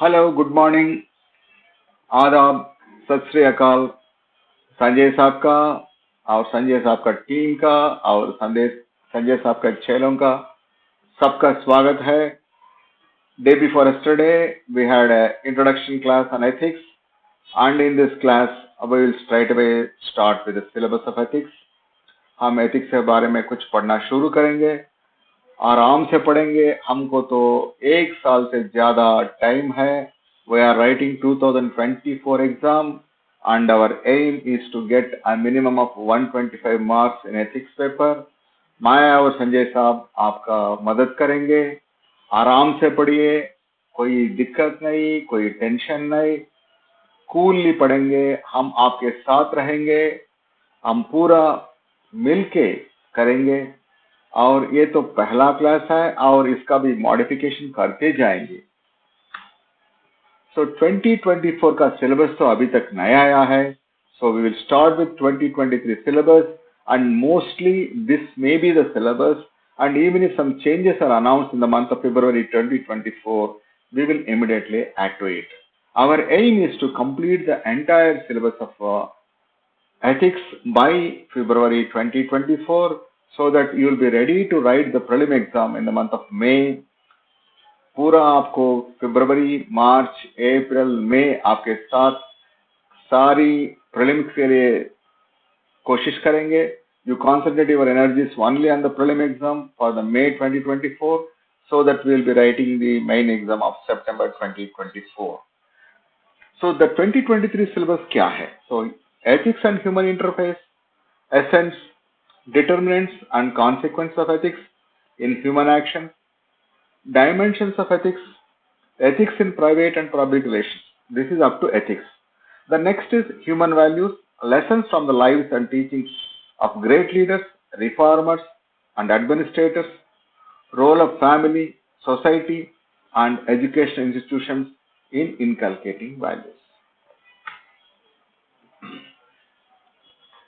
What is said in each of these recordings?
Hello, good morning, आदाब, सत श्री अकाल। संजय साहब का और संजय साहब का टीम का और संजय साहब का चेलों का सबका स्वागत है। Day before yesterday we had a introduction class on ethics, and in this class we will straight away start with the syllabus of ethics. हम ethics के बारे में कुछ पढ़ना शुरू करेंगे, आराम से पढ़ेंगे। हमको तो एक साल से ज्यादा टाइम है। We are writing 2024 exam and our aim is to get a minimum of 125 marks in ethics paper. मैं और संजय साहब आपका मदद करेंगे। आराम से पढ़िए, कोई दिक्कत नहीं, कोई टेंशन नहीं, कूलली पढ़ेंगे। हम आपके साथ रहेंगे, हम पूरा मिलके करेंगे। और ये तो पहला क्लास है और इसका भी मॉडिफिकेशन करते जाएंगे। सो 2024 का सिलेबस तो अभी तक नया आया है। So we will start with 2023 syllabus, and mostly this may be the syllabus, and even if some changes are announced in the month of February 2024, we will immediately add to it. Our aim is to complete the entire syllabus of ethics by February 2024, so that you will be ready to write the prelim exam in the month of May. पूरा आपको फरवरी, मार्च, अप्रैल, मई आपके साथ सारी prelims के लिए कोशिश करेंगे। You concentrate your energies only on the prelim exam for the May 2024, so that we will be writing the main exam of September 2024. So the 2023 syllabus क्या है? So ethics and human interface, essence, determinants and consequences of ethics in human action, dimensions of ethics, ethics in private and public relations. This is up to ethics. The next is human values, lessons from the lives and teachings of great leaders, reformers and administrators, role of family, society and educational institutions in inculcating values.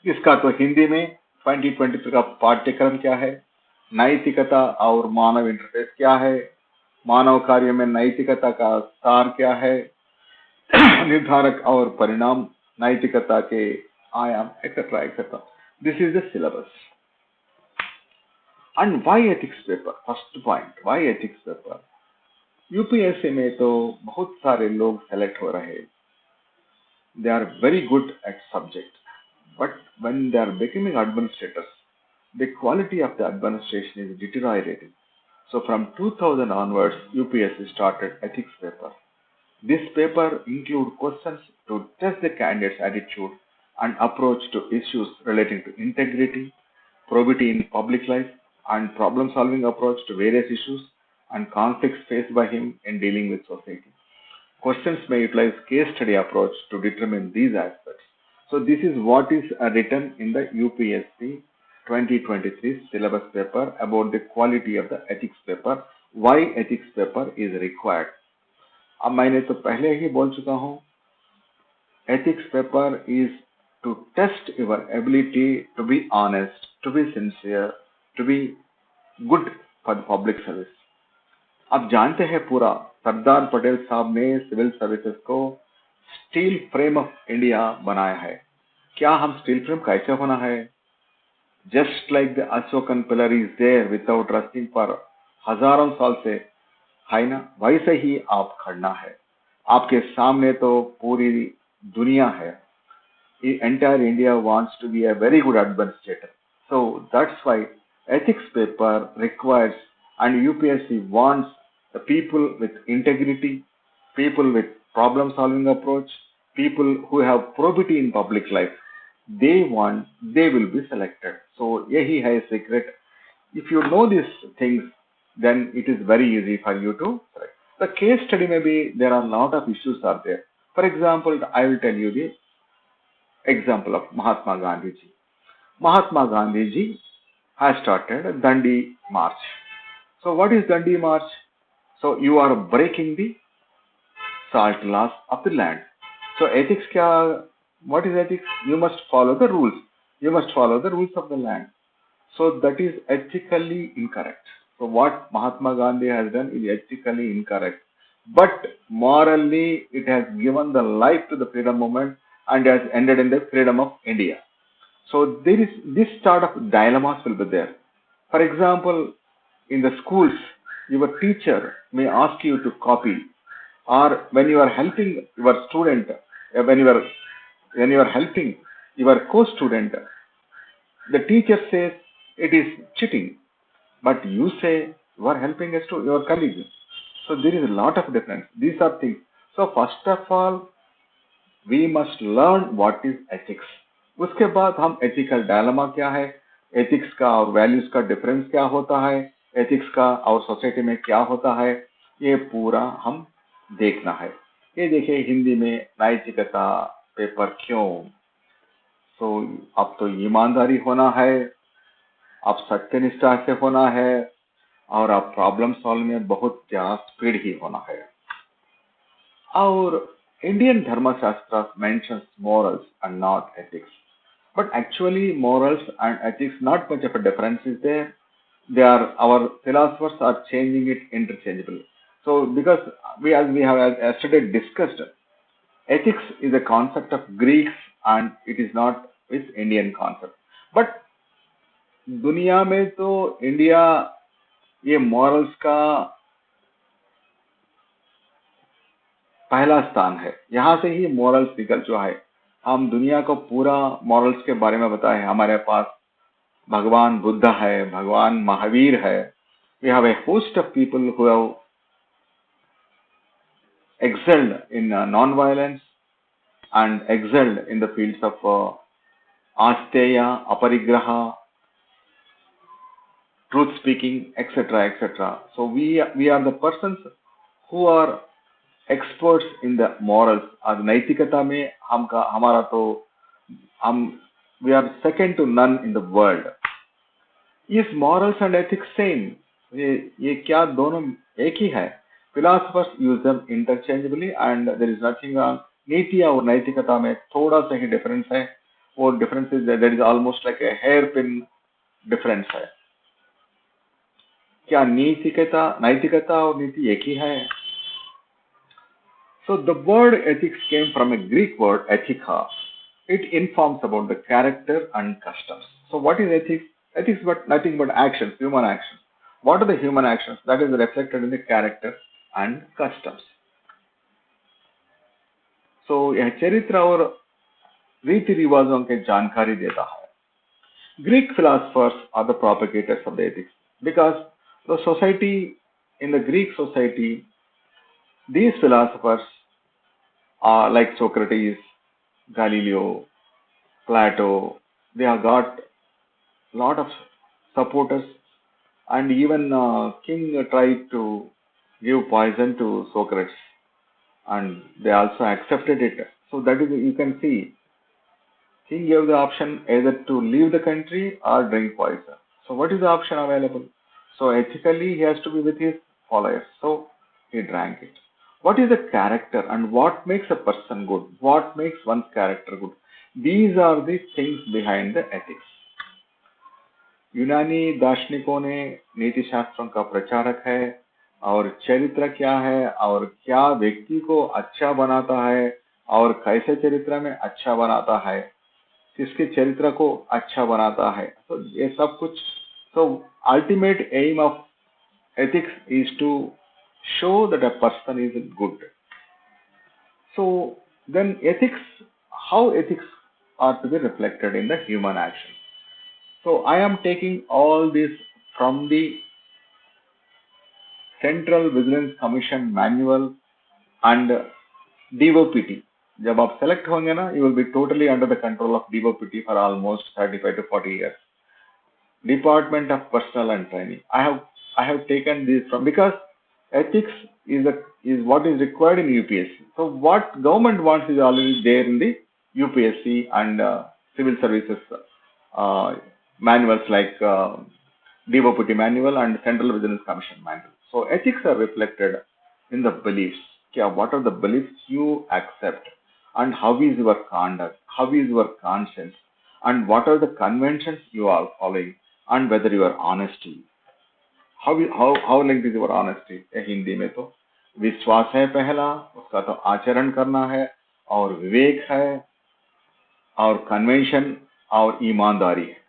इसका तो हिंदी में 2023 का पाठ्यक्रम क्या है, नैतिकता और मानव interface क्या है, मानव कार्य में नैतिकता का सार क्या है, निर्धारक और परिणाम नैतिकता के आयाम, et cetera et cetera. This is the syllabus. And why ethics paper? First point, why ethics paper? UPSC में तो बहुत सारे लोग सेलेक्ट हो रहे हैं. They are very good at subject, but when they are becoming administrators, the quality of the administration is deteriorating. So from 2000 onwards, UPSC started ethics paper. This paper include questions to test the candidate's attitude and approach to issues relating to integrity, probity in public life, and problem-solving approach to various issues and conflicts faced by him in dealing with society. Questions may utilize case study approach to determine these aspects. So this is what is written in the UPSC 2023 syllabus paper about the quality of the ethics paper, why ethics paper is required. अब मैंने तो पहले ही बोल चुका हूँ, ethics paper is to test your ability to be honest, to be sincere, to be good for the public service. अब जानते हैं पूरा सरदार पटेल साहब ने सिविल सर्विसेज को स्टील फ्रेम ऑफ इंडिया बनाया है. क्या हम स्टील फ्रेम कैसे होना है? Just like the Ashokan pillar is there without rusting for हजारों साल से, है ना? वैसे ही आप खड़ना है. आपके सामने तो पूरी दुनिया है. Entire India wants to be a very good administrator. So that's why ethics paper requires, and UPSC wants the people with integrity, people with problem solving approach, people who have probity in public life. They will be selected. So yahi hai secret. If you know these things, then it is very easy for you to select. The case study maybe there are a lot of issues are there. For example, I will tell you the example of Mahatma Gandhi ji. Mahatma Gandhi ji has started Dandi March. So what is Dandi March? So you are breaking the salt laws of the land. So ethics kya? What is ethics? You must follow the rules. You must follow the rules of the land. So that is ethically incorrect. So what Mahatma Gandhi has done is ethically incorrect. but morally it has given the life to the freedom movement and has ended in the freedom of India. So there is this sort of dilemmas will be there. For example, in the schools, your teacher may ask you to copy, or when you are helping your student, when you are helping your co-student, the teacher says it is cheating, but you say you are helping us to your colleague. So there is a lot of difference. These are things. So first of all, we must learn what is ethics. उसके बाद हम ethical dilemma क्या है, ethics का और values का difference क्या होता है, ethics का और society में क्या होता है, ये पूरा हम देखना है. ये देखिए हिंदी में नैतिकता पेपर क्यों. तो अब तो ईमानदारी होना है, अब सत्यनिष्ठा से होना है, और अब प्रॉब्लम सॉल्व में बहुत ज्यादा स्पीड ही होना है. और Indian Dharmasastra mentions morals and not ethics. But actually morals and ethics, not much of a difference is there. Our philosophers are changing it interchangeably. So because as we have yesterday discussed, ethics is a concept of Greeks and it is not its Indian concept. But दुनिया में तो India ये morals का पहला स्थान है. यहाँ से ही मॉरल्स निकल चुका है. हम दुनिया को पूरा मॉरल्स के बारे में बताए. हमारे पास भगवान बुद्ध है, भगवान महावीर है. We have a host of people who have excelled in non-violence and excelled in the fields of asteya, aparigraha, truth speaking, etc., etc. So we are the persons who are experts in the morals. और नैतिकता में हमारा तो हम we are second to none in the world. Is morals and ethics same? ये क्या दोनों एक ही है? Philosophers use them interchangeably and there is nothing wrong. नीति और नैतिकता में थोड़ा सा ही डिफरेंस है. वो difference is that is almost like a hair pin difference है. क्या नैतिकता और नीति एक ही है? So the word ethics came from a Greek word ethika. It informs about the character and customs. So what is ethics? Ethics but nothing but actions, human actions. What are the human actions? That is reflected in the character and customs. So यह चरित्र और रीति रिवाजों के जानकारी देता है. Greek philosophers are the propagators of the ethics because the society, in the Greek society, these philosophers are like Socrates, Galileo, Plato. They have got a lot of supporters, and even king tried to give poison to Socrates, and they also accepted it. So that is, you can see, king gave the option either to leave the country or drink poison. So what is the option available? So ethically he has to be with his followers. So he drank it. What is the character and what makes a person good? What makes one's character good? These are the things behind the ethics. यूनानी दार्शनिकों ने नीति शास्त्रों का प्रचारक है, और चरित्र क्या है और क्या व्यक्ति को अच्छा बनाता है और कैसे चरित्र में अच्छा बनाता है, किसके चरित्र को अच्छा बनाता है. तो ये सब कुछ. So ultimate aim of ethics is to show that a person is good. So then ethics, how ethics are to be reflected in the human action. So I am taking all this from the Central Vigilance Commission Manual and DOPT. जब आप select होंगे ना, you will be totally under the control of DOPT for almost 35 to 40 years. Department of Personnel and Training. I have taken this from, because ethics is what is required in UPSC. So what government wants is already there in the UPSC and civil services manuals like DOPT manual and Central Vigilance Commission manual. So ethics are reflected in the beliefs. What are the beliefs you accept, and how is your conduct, how is your conscience, and what are the conventions you are following, and whether your honesty. How linked is your honesty? Hindi में तो विश्वास है पहला, उसका तो आचरण करना है, और विवेक है, और कन्वेंशन और ईमानदारी है।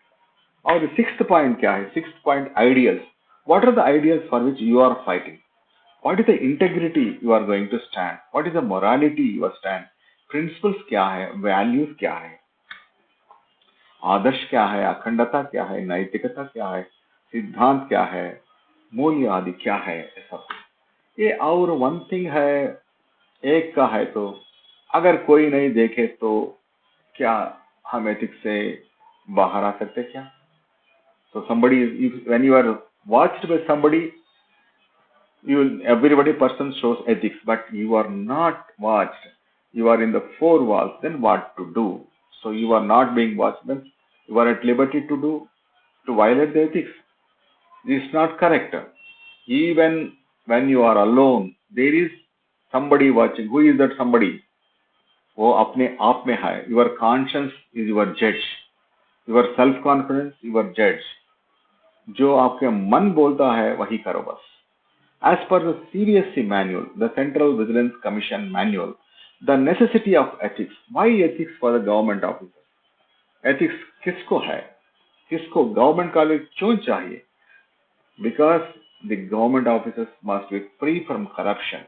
और सिक्स्थ पॉइंट क्या है? Sixth point ideals. What are the ideals for which you are fighting? What is the integrity you are going to stand? What is the morality you are stand? Principles क्या है? Values क्या है? आदर्श क्या है? अखंडता क्या है? नैतिकता क्या है? सिद्धांत क्या है? मूल्य आदि क्या है? ऐसा ये। और वन थिंग है, एक का है तो अगर कोई नहीं देखे तो क्या हम एथिक्स से बाहर आ सकते क्या? So somebody is, when you are watched by somebody, everybody person shows ethics, but you are not watched. You are in the four walls. Then what to do? So you are not being watched. Then you are at liberty to violate the ethics. This is not correct. Even when you are alone, there is somebody watching. Who is that somebody? वो अपने आप में है. Your conscience is your judge. Your self-confidence, your judge. जो आपके मन बोलता है वही करो बस. As per the CVC Manual, the Central Vigilance Commission Manual, the necessity of ethics. Why ethics for the government officers? Ethics किसको है? किसको government college क्यों चाहिए? Because the government officers must be free from corruption.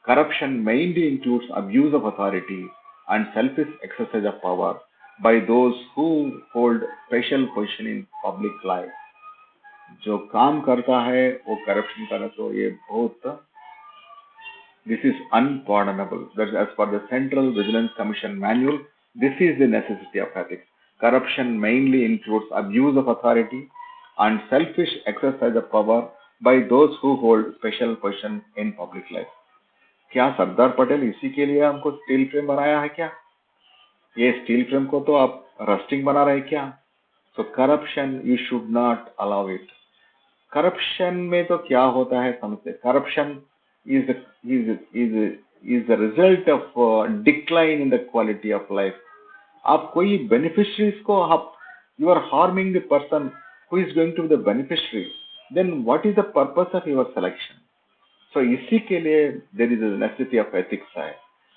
Corruption mainly includes abuse of authority and selfish exercise of power by those who hold special position in public life. जो काम करता है वो corruption करे तो ये बहुत, this is unpardonable. That as per the Central Vigilance Commission Manual, this is the necessity of ethics. Corruption mainly includes abuse of authority and selfish exercise of power by those who hold special position in public life. क्या सरदार पटेल इसी के लिए हमको steel frame बनाया है क्या? ये steel frame को तो आप रस्टिंग बना रहे क्या? So corruption you should not allow it. Corruption में तो क्या होता है समझते? Corruption is the result of decline in the quality of life. आप कोई beneficiaries को आप you are harming the person who is going to be the beneficiary. Then what is the purpose of your selection? So इसी के लिए there is a necessity of ethics है.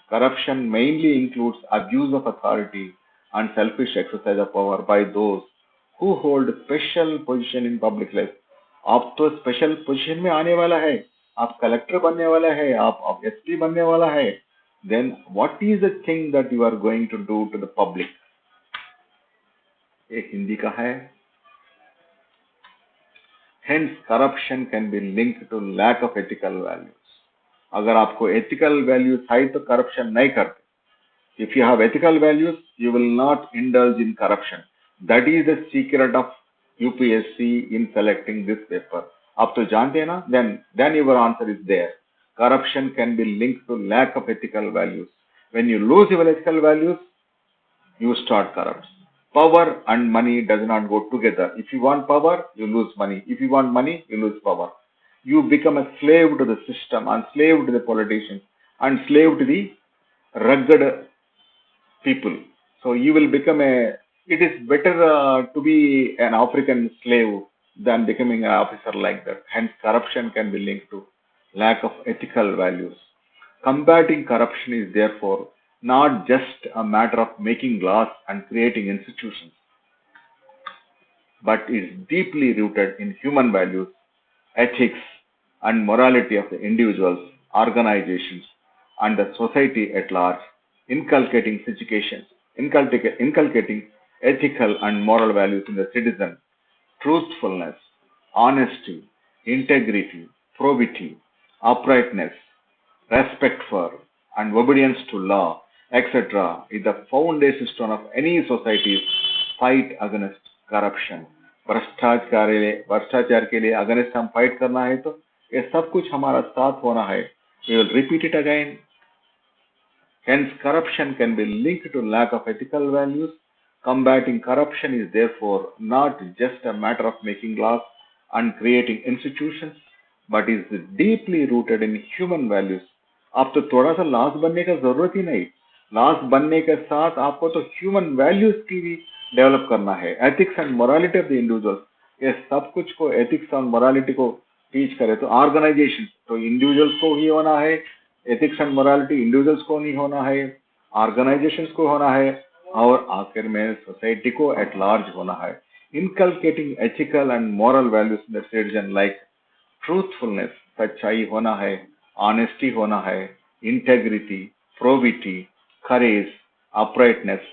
Corruption mainly includes abuse of authority and selfish exercise of power by those who hold special position in public life. आप तो special position में आने वाला है, आप कलेक्टर बनने वाला है, आप एसपी बनने वाला है. Then what is the thing that you are going to do to the public? एक हिंदी का है, hence corruption can be linked to lack of ethical values. अगर आपको एथिकल वैल्यूज है तो करप्शन नहीं करते. If you have ethical values, you will not indulge in corruption. That is the secret of UPSC in selecting this paper. आप तो जानते हैं ना? Then your answer is there. Corruption can be linked to lack of ethical values. When you lose your ethical values, you start corrupt. Power and money does not go together. If you want power, you lose money. If you want money, you lose power. You become a slave to the system, and slave to the politicians, and slave to the rugged people. So you will become it is better to be an African slave than becoming an officer like that. Hence corruption can be linked to lack of ethical values. Combating corruption is therefore not just a matter of making laws and creating institutions, but is deeply rooted in human values, ethics, and morality of the individuals, organizations, and the society at large. Inculcating ethical and moral values in the citizen, truthfulness, honesty, integrity, probity, uprightness, respect for, and obedience to law, etc., is the foundation stone of any society's fight against corruption. भ्रष्टाचार के लिए against हम fight करना है तो ये सब कुछ हमारा साथ होना है. We will repeat it again. Hence, corruption can be linked to lack of ethical values. Combating corruption is therefore not just a matter of making laws and creating institutions, but is deeply rooted in human values. आप तो थोड़ा सा loss बनने का जरूरत ही नहीं. Loss बनने के साथ आपको तो ह्यूमन वैल्यूज की भी डेवलप करना है. Ethics and morality of the individual, ये सब कुछ को एथिक्स और मोरालिटी को टीच करें तो ऑर्गेनाइजेशन तो इंडिविजुअल्स को ही होना है, एथिक्स एंड मोरालिटी इंडिविजुअल्स को नहीं होना है, ऑर्गेनाइजेशंस को होना है, और आखिर में सोसाइटी को एट लार्ज होना है. Inculcating ethical and moral values in the citizen like truthfulness, सच्चाई होना है, ऑनेस्टी होना है, integrity, probity, courage, uprightness,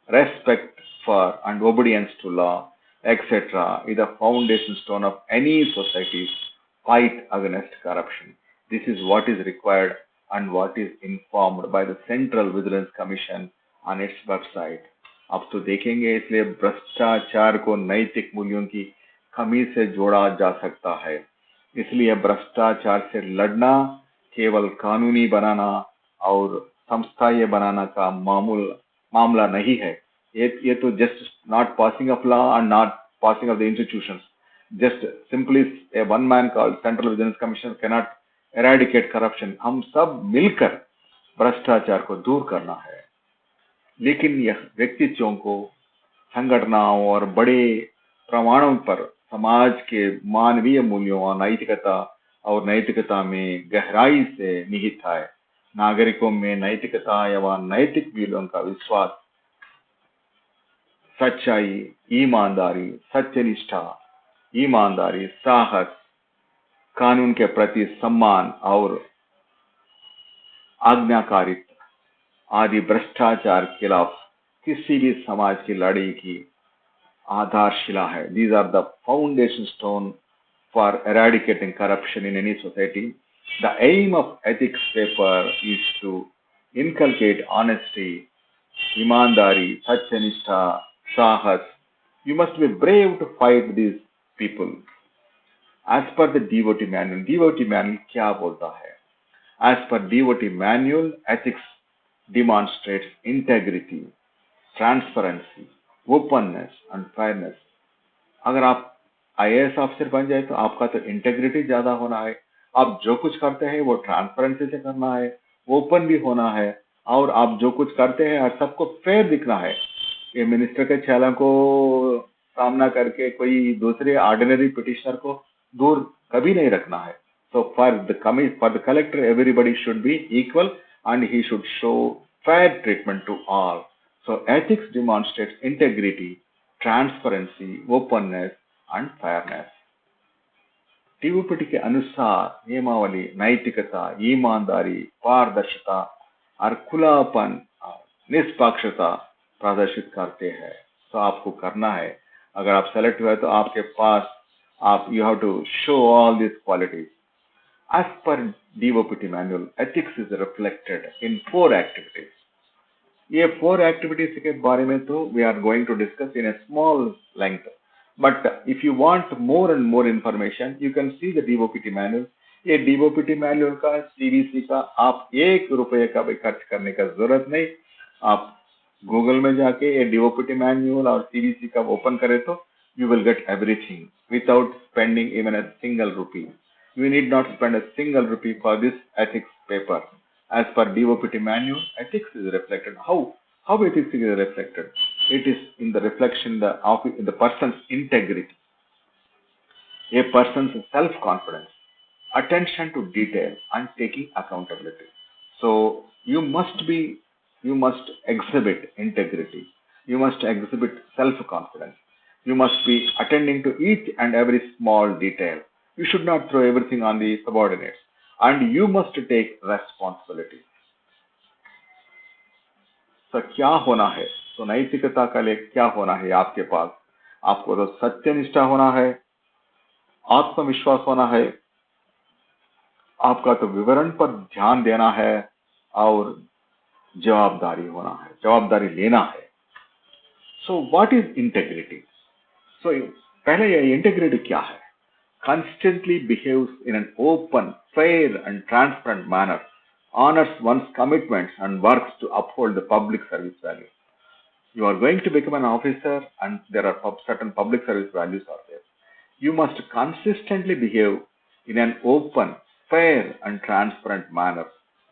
respect for and obedience to law, etc. is the foundation stone of any society's fight against corruption. This is what is required and what is informed by the Central Vigilance Commission on its website. अब तो देखेंगे, इसलिए भ्रष्टाचार को नैतिक मूल्यों की कमी से जोड़ा जा सकता है. इसलिए भ्रष्टाचार से लड़ना केवल कानूनी बनाना और संस्थाएं बनाना का मामला नहीं है. ये तो just not passing of law and not passing of the institutions. Just simply A one man called central vigilance commission can not eradicate corruption. हम सब मिलकर भ्रष्टाचार को दूर करना है. लेकिन यह व्यक्तित्वों को, संगठनों और बड़े प्रमाणों पर समाज के मानवीय मूल्यों और नैतिकता में गहराई से निहित है. नागरिकों में नैतिकता एवं नैतिक मूल्यों का विश्वास, सच्चाई, ईमानदारी, सत्यनिष्ठा, ईमानदारी, साहस, कानून के प्रति सम्मान और आज्ञाकारित्व आदि भ्रष्टाचार के खिलाफ किसी भी समाज की लड़ाई की आधारशिला है. These are the foundation stone for eradicating corruption in any society. The aim of ethics paper is to inculcate honesty, ईमानदारी, सत्यनिष्ठा, साहस. You must be brave to fight these people. As per the DOT manual क्या बोलता है? As per DOT manual, ethics demonstrates integrity, transparency, openness and fairness. अगर आप IAS officer बन जाए तो आपका तो इंटेग्रिटी ज्यादा होना है. आप जो कुछ करते हैं वो ट्रांसपेरेंसी से करना है, ओपन भी होना है, और आप जो कुछ करते हैं और सबको फेयर दिखना है. ये मिनिस्टर के छालों को सामना करके कोई दूसरे ऑर्डिनरी पिटिशनर को दूर कभी नहीं रखना है. So for the collector, everybody should be equal and he should show fair treatment to all. So ethics demonstrates integrity, transparency, openness and fairness. DOPT के अनुसार नियमावली नैतिकता, ईमानदारी, पारदर्शिता और खुलापन, निष्पक्षता प्रदर्शित करते हैं. तो आपको करना है, अगर आप सेलेक्ट हुए तो आपके पास you have to show all these qualities. As per DOPT manual, ethics is reflected in 4 activities. ये 4 activities के बारे में तो we are going to discuss in a small length. But if you want more and more information, you can see the DOPT manual. ये DOPT manual का CVC का आप ₹1 का भी खर्च करने का जरूरत नहीं. आप गूगल में जाके ये DOPT manual और CVC का ओपन करें तो you will get everything without spending even a single rupee. You need not spend a single rupee for this ethics paper. As per DOPT manual, ethics is reflected. How ethics is reflected? It is in the reflection in the person's integrity, a person's self-confidence, attention to detail, and taking accountability. So you must exhibit integrity. You must exhibit self-confidence. You must be attending to each and every small detail. You should not throw everything on the subordinates. And you must take responsibility. So क्या होना है? तो नैतिकता का लिए क्या होना है आपके पास? आपको तो सत्यनिष्ठा होना है, आत्मविश्वास होना है, आपका तो विवरण पर ध्यान देना है, और जवाबदारी होना है, जवाबदारी लेना है. So what is integrity? So पहले ये इंटेग्रिटी क्या है? Constantly behaves in an open, fair and transparent manner, honors one's commitments and works to uphold the public service values. You are going to become an officer and there are certain public service values are there. You must consistently behave in an open, fair and transparent manner,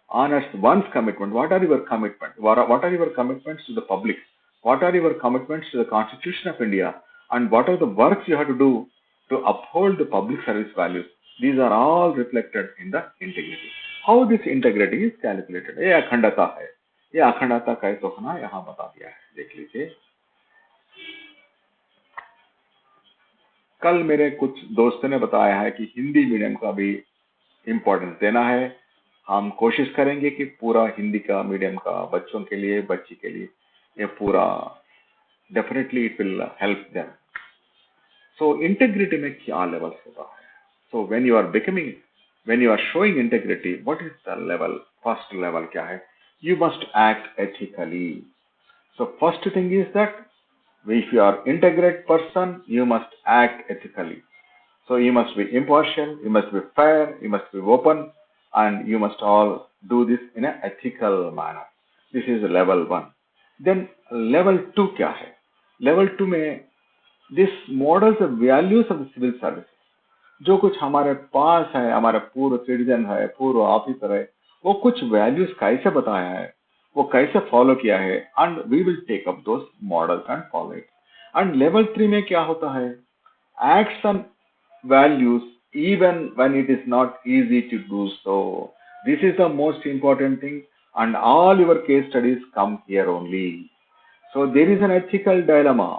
honors one's commitment. What are your commitments? What are your commitments to the public? What are your commitments to the Constitution of India? And what are the works you have to do to uphold the public service values? These are all reflected in the integrity. How this integrity is calculated? ये अखंडता है. ये अखंडता कैसे होना यहाँ बता दिया है. देख लीजिए. कल मेरे कुछ दोस्तों ने बताया है कि हिंदी मीडियम का भी इम्पोर्टेंस देना है. हम कोशिश करेंगे कि पूरा हिंदी का मीडियम का बच्चों के लिए, बच्ची के लिए ये पूरा definitely it will help them. So integrity में क्या लेवल्स होता है? So when you are showing integrity, what is the level? First level क्या है? You must act ethically. So first thing is that if you are integrate person, you must act ethically. So you must be impartial, you must be fair, you must be open, and you must all do this in an ethical manner. This is level 1. Then level 2 क्या है? Level 2 में this models the values of the civil service. जो कुछ हमारे पास है, हमारे पूर्व citizen है, पूर्व ऑफिसर है, वो कुछ वैल्यूज कैसे बताया है, वो कैसे फॉलो किया है, and we will take up those models and follow it. And level 3 में क्या होता है? Acts and values even when it is not easy to do so. This is the most important thing, and all your case studies come here only. So there is an ethical dilemma.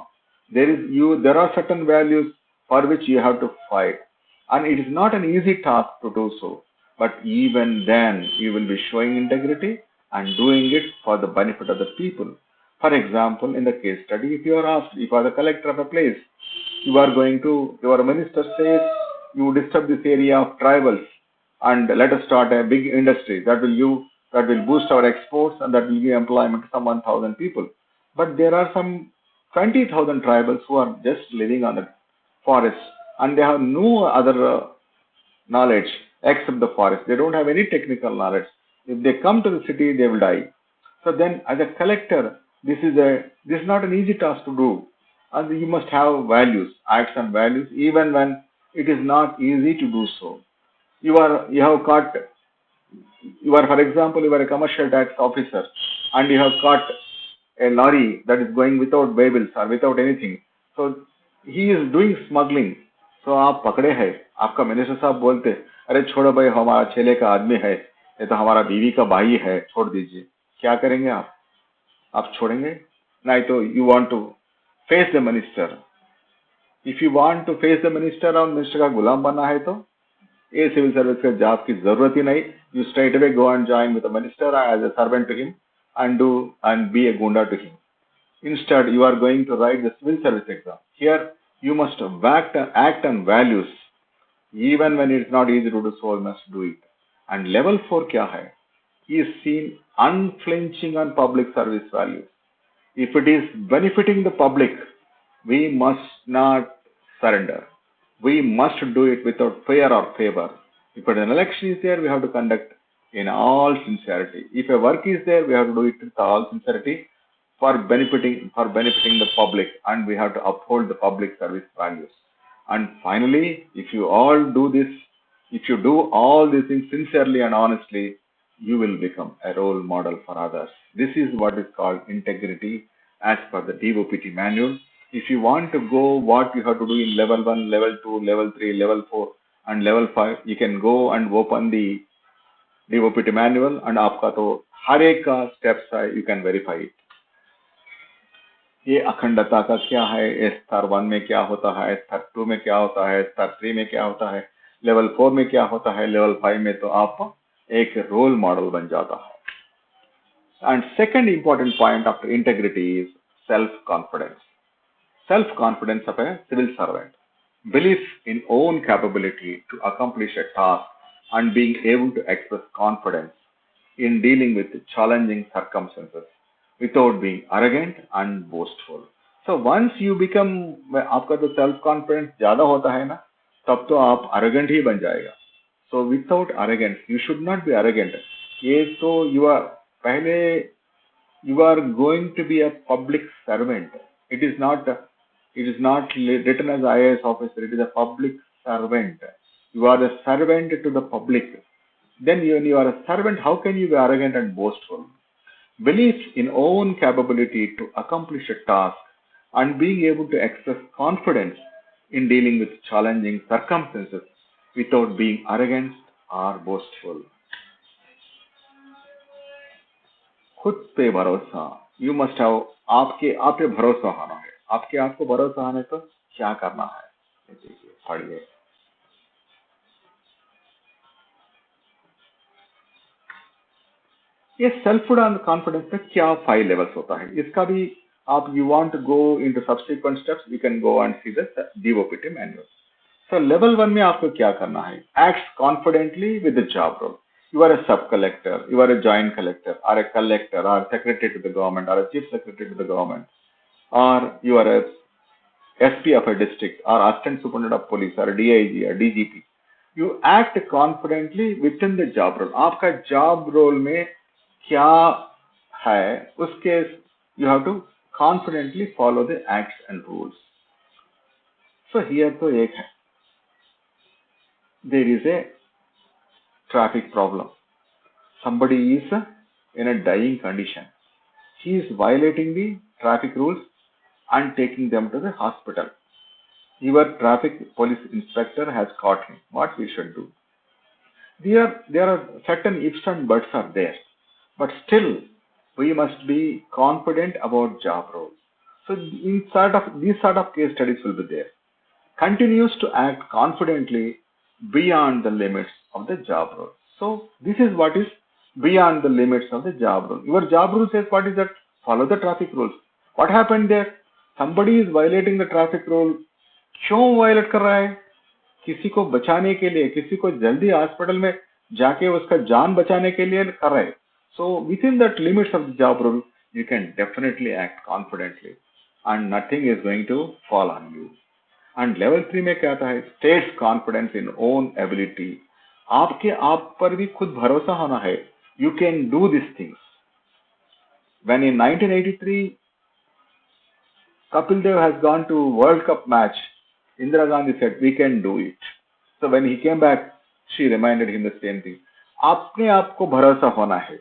There are certain values for which you have to fight, and it is not an easy task to do so. But even then, you will be showing integrity and doing it for the benefit of the people. For example, in the case study, if you are asked, if you are the collector of a place, your minister says, you disturb this area of tribals and let us start a big industry that will boost our exports and that will give employment to some 1,000 people. But there are some 20,000 tribals who are just living on the forest and they have no other knowledge except the forest. They don't have any technical knowledge. If they come to the city, they will die. So then, as a collector, this is not an easy task to do, and you must have values, acts and values, even when it is not easy to do so. For example, you are a commercial tax officer, and you have caught a lorry that is going without labels or without anything. So he is doing smuggling. So आप पकड़े हैं, आपका minister साहब बोलते, अरे छोड़ो भाई, हमारा चेले का आदमी है, ये तो हमारा बीवी का भाई है, छोड़ दीजिए. क्या करेंगे आप? आप छोड़ेंगे? नहीं तो you want to face the minister. If you want to face the minister और मिनिस्टर का गुलाम बनना है तो ये सिविल सर्विस के जॉब की जरूरत ही नहीं. You straight away go and join with the minister as a servant to him and be a gunda to him. Instead, you are going to write the civil service exam. Here, you must act on values. Even when it is not easy to do so, you must do it. And level 4 क्या है? He is seen unflinching on public service values. If it is benefiting the public, we must not surrender. We must do it without fear or favor. If an election is there, we have to conduct in all sincerity. If a work is there, we have to do it with all sincerity for benefiting the public, and we have to uphold the public service values. And finally, if you do all these things sincerely and honestly, you will become a role model for others. This is what is called integrity as per the DOPT manual. If you want to go what you have to do in level 1, level 2, level 3, level 4 and level 5, you can go and open the DOPT manual and आपका तो हर एक का steps है, you can verify it. ये अखंडता का क्या है, स्तर 1 में क्या होता है, स्तर 2 में क्या होता है, स्तर 3 में क्या होता है, लेवल 4 में क्या होता है, लेवल 5 में तो आप एक रोल मॉडल बन जाता है. And second important point of integrity is self-confidence. Self-confidence of a civil servant. Belief in own capability to accomplish a task and being able to express confidence in dealing with challenging circumstances without being arrogant and boastful. So once you become, आपका तो self-confidence ज़्यादा होता है ना, तब तो आप arrogant ही बन जाएगा. So without arrogance, you should not be arrogant. ये तो you are going to be a public servant. It is not written as IAS officer. It is a public servant. You are a servant to the public. Then when you are a servant, how can you be arrogant and boastful? Belief in own capability to accomplish a task and being able to express confidence in dealing with challenging circumstances without being arrogant or boastful. खुद पे भरोसा, you must have, आपके आप पे भरोसा होना है, आपके आप को भरोसा होने तो क्या करना है, देखिए पढ़िए। ये सेल्फ एंड कॉन्फिडेंस में क्या 5 लेवल्स होता है, इसका भी आप you want to go into subsequent steps, you can go and see the DOPT manual. So level 1 में आपको क्या करना है, act confidently with the job role. You are a sub-collector, you are a joint collector, or a collector, or secretary to the government, or a chief secretary to the government, or you are a SP of a district, or assistant superintendent of police, or a DIG, or DGP. You act confidently within the job role. आपका job role में क्या है, उसके you have to confidently follow the acts and rules. So here तो एक है, there is a traffic problem. Somebody is in a dying condition. He is violating the traffic rules and taking them to the hospital. Your traffic police inspector has caught him. What we should do? There are certain ifs and buts are there, but still we must be confident about job roles. So these sort of case studies will be there. Continues to act confidently beyond the limits of the job role. So this is what is beyond the limits of the job role. Your job rule says what is that? Follow the traffic rules. What happened there? Somebody is violating the traffic rule. क्यों violet कर रहा है? किसी को बचाने के लिए, किसी को जल्दी हॉस्पिटल में जाके उसका जान बचाने के लिए कर रहा है. So within that limits of the job role, you can definitely act confidently and nothing is going to fall on you. And level 3 में क्या आता है? States confidence in own ability. आपके आप पर भी खुद भरोसा होना है. You can do these things. When in 1983, Kapil Dev has gone to World Cup match, Indira Gandhi said, we can do it. So when he came back, she reminded him the same thing. आपने आपको भरोसा होना है.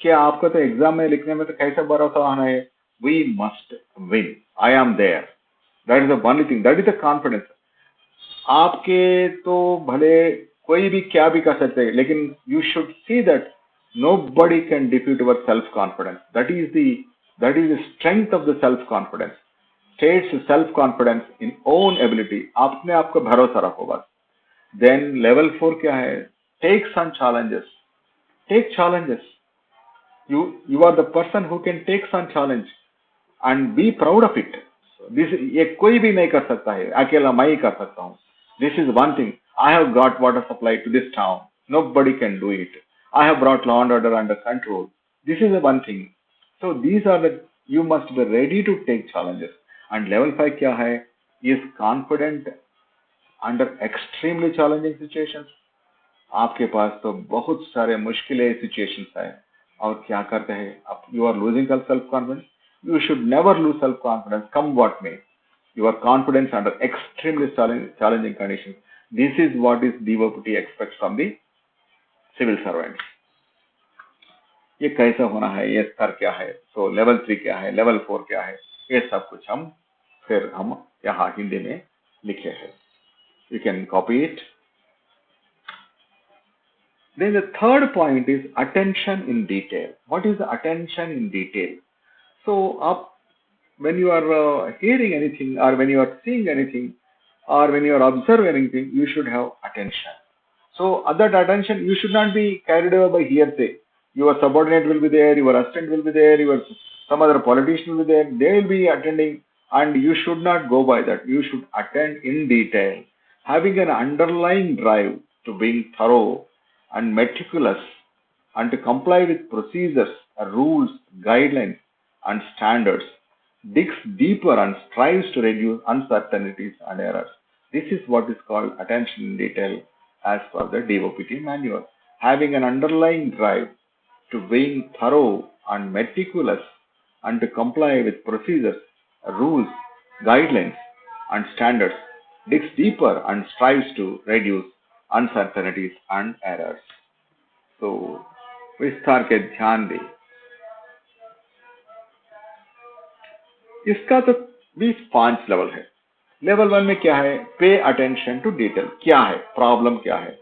क्या आपको तो exam में लिखने में तो कैसा भरोसा होना है? We must win. I am there. That is the only thing. That is the confidence. आपके तो भले कोई भी क्या भी कर सकते हैं, लेकिन you should see that nobody can defeat your self-confidence. That is the strength of the self-confidence. States self-confidence in own ability. आपने आपको भरोसा रखो बस. Then level 4 क्या है? Take some challenges. Take challenges. You are the person who can take some challenge and be proud of it. ये कोई भी नहीं कर सकता है, अकेला मैं ही कर सकता हूँ. This is one thing. I have got water supply to this town. Nobody can do it. I have brought law and order under control. This is the one thing. So these are the, you must be ready to take challenges. And level 5 क्या है? Is confident under extremely challenging situations. आपके पास तो बहुत सारे मुश्किलें situations है और क्या करते हैं आप? You are losing self confidence. You should never lose self confidence, come what may. Your confidence under extremely challenging conditions. This is what is DOPT expects from the civil servants. ये कैसा होना है, ये स्तर क्या है, so level 3 क्या है, level 4 क्या है, ये सब कुछ हम यहाँ हिंदी में लिखे हैं. You can copy it. Then the third point is attention in detail. What is the attention in detail? So when you are hearing anything or when you are seeing anything or when you are observing anything, you should have attention. So at that attention, you should not be carried away by hearsay. Your subordinate will be there, your assistant will be there, some other politician will be there, they will be attending, and you should not go by that. You should attend in detail, having an underlying drive to being thorough and meticulous and to comply with procedures, rules, guidelines, and standards, digs deeper and strives to reduce uncertainties and errors. This is what is called attention in detail as per the DOPT manual. Having an underlying drive to being thorough and meticulous and to comply with procedures, rules, guidelines, and standards, digs deeper and strives to reduce uncertainties and errors. So, विस्तार के ध्यान दें. इसका तो भी 5 level है. Level 1 में क्या है? Pay attention to detail. क्या है प्रॉब्लम, क्या है?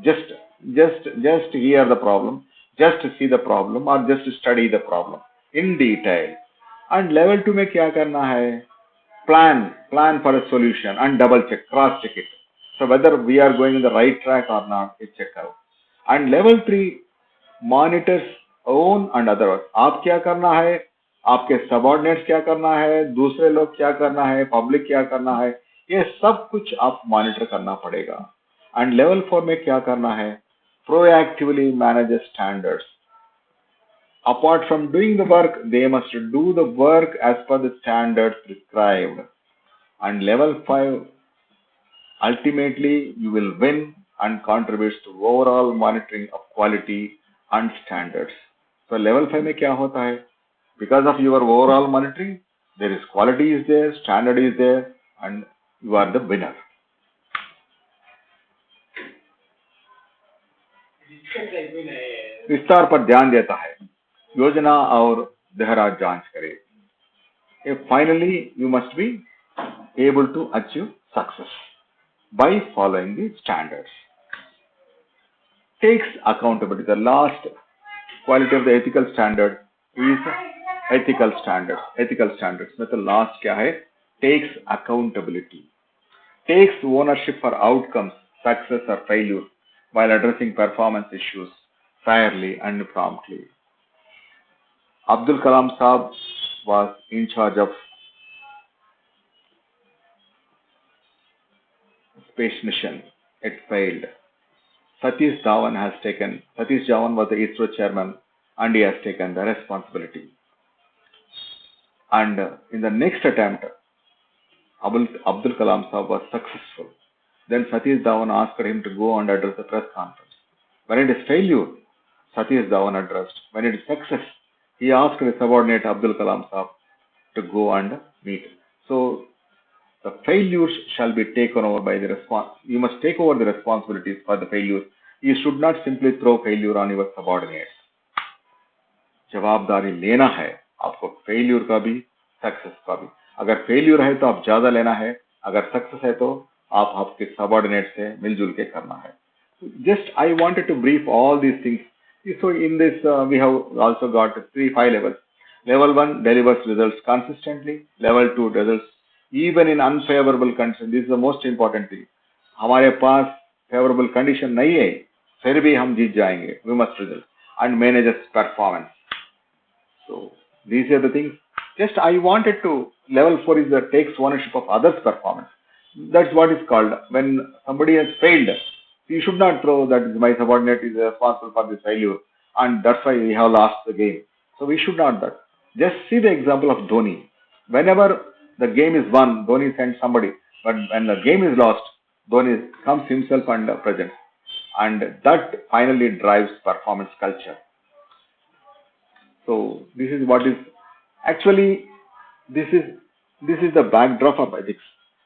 Just hear the problem, just see the problem और just study the problem in detail. And level 2 में क्या करना है? plan for a solution and double check, cross check it. So whether we are going in the right track or not, it check out. And level 3 monitors own and other work. आप क्या करना है, आपके subordinates क्या करना है, दूसरे लोग क्या करना है, पब्लिक क्या करना है, ये सब कुछ आप मॉनिटर करना पड़ेगा. एंड लेवल 4 में क्या करना है? Proactively manage standards. Apart from doing the work, they must do the work as per the standards prescribed. And level 5, ultimately you will win and contributes to overall monitoring of quality and standards. So level 5 में क्या होता है? Because of your overall monitoring, there is quality is there, standard is there, and you are the winner. विस्तार पर ध्यान देता है, योजना और देहराज जांच करें. Finally, you must be able to achieve success by following the standards. Takes accountability. The last quality of the ethical standard is ethical standards. Ethical standards. में तो last क्या है? Takes accountability. Takes ownership for outcomes, success or failure while addressing performance issues fairly and promptly. Abdul Kalam Saab was in charge of space mission. It failed. Satish Dhawan was the ISRO chairman and he has taken the responsibility. And in the next attempt, Abdul Kalam Saab was successful. Then Satish Dhawan asked him to go and address the press conference. When it is failure, Satish Dhawan addressed. When it is success, he asked the subordinate Abdul Kalam Saab to go and meet. So the failures shall be taken over by the response. You must take over the responsibilities for the failures. You should not simply throw failure on your subordinates. जवाबदारी लेना है आपको, failure का भी success का भी. अगर failure है तो आप ज्यादा लेना है, अगर सक्सेस है तो आप आपके सबऑर्डिनेट से मिलजुल के करना है. Just I wanted to brief all these things. So in this we have also got 5 levels. Level 1 delivers results consistently. Level 2 results even in unfavorable conditions. This is the most important thing. हमारे पास favorable condition नहीं है, फिर भी हम जीत जाएंगे. We must result and manages performance. So these are the things. Just I wanted to, level 4 is that takes ownership of others' performance. That's what is called when somebody has failed. You should not throw that my subordinate is responsible for this failure and that's why we have lost the game. So we should not that. Just see the example of Dhoni. Whenever the game is won, Dhoni sends somebody. But when the game is lost, Dhoni comes himself and presents. And that finally drives performance culture. So this is what is actually, this is the backdrop of ethics.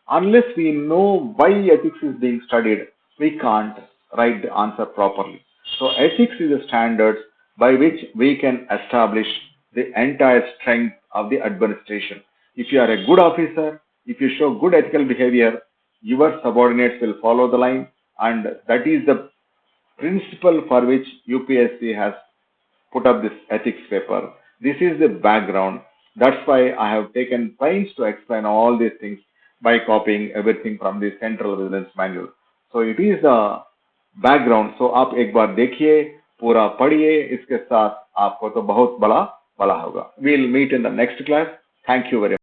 Unless we know why ethics is being studied, we can't write the answer properly. So ethics is a standard by which we can establish the entire strength of the administration. If you are a good officer, if you show good ethical behavior, your subordinates will follow the line, and that is the principle for which UPSC has put up this ethics paper. This is the background. That's why I have taken pains to explain all these things by copying everything from the Central Vigilance Manual. So it is the background. So आप एक बार देखिए, पूरा पढ़िए, इसके साथ आपको तो बहुत बड़ा होगा. We'll meet in the next class. Thank you very much.